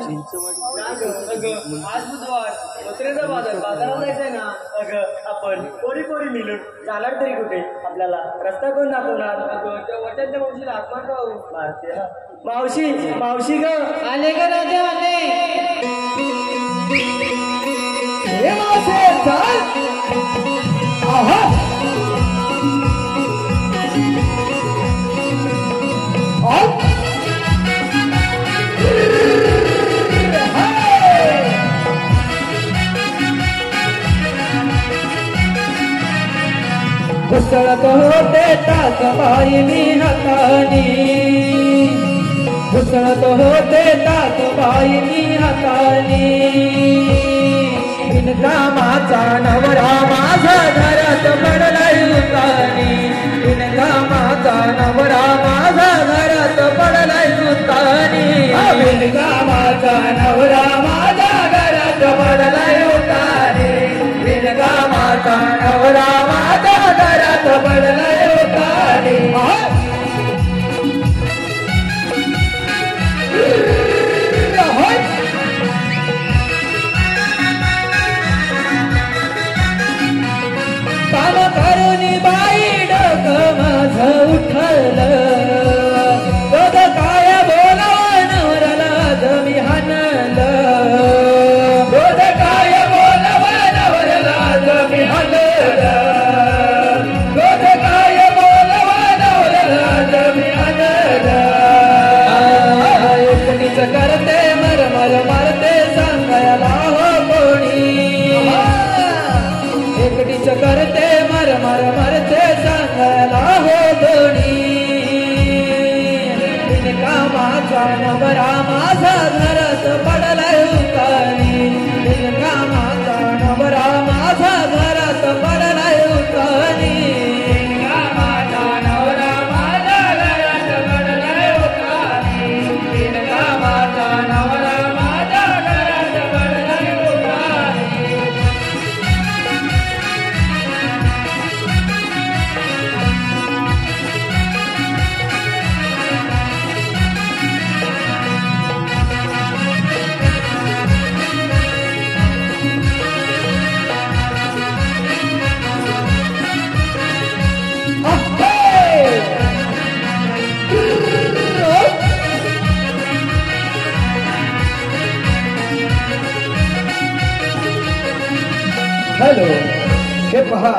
आज बुधवार मथुरेचा बाजारात जायचंय ना. अगं आपण कोरी कोरी मिळून जाणार तरी कुठे? आपल्याला रस्ता कोण दाखवणार? अगं त्या वट्याच्या मावशीला हात मारतो. मावशी मावशी ग आले ग राजा आले. घुसळत होते ताक बाईनी हातानी. घुसळत होते ताक बाईनी हातानी. बिनकामाचा नवरा माझा घरात पडलाय उतानी. बिनकामाचा नवरा माझा घरात पडलाय उतानी. बिनकामाचा नवरा माझा घरात पडलाय उतानी. बिनकामाचा नवरा माझा घरात पडलाय उतानी. काम करून बाई डोकं माझं उठलं. रोज काय बोलावं नवऱ्याला जमी हाणलं. रोज काय बोलावं नवऱ्याला जमी हाणलं. रोज काय बोलावं नवऱ्याला जमी हाणलं. एकटीच करते मरमर मारते सांगायला हो कोणी. एकटीच करते मरमर मरते सांगायला हो कोणी. बिनकामाचा नवरा माझा घरात पडलाय उतानी. बिनकामाचा नवरा माझा घरात पडलाय उतानी. बिनकामाचा नवरा माझा घरात पडलाय उतानी. बिनकामाचा नवरा माझा घरात पडलाय उतानी. हॅलो, हे पहा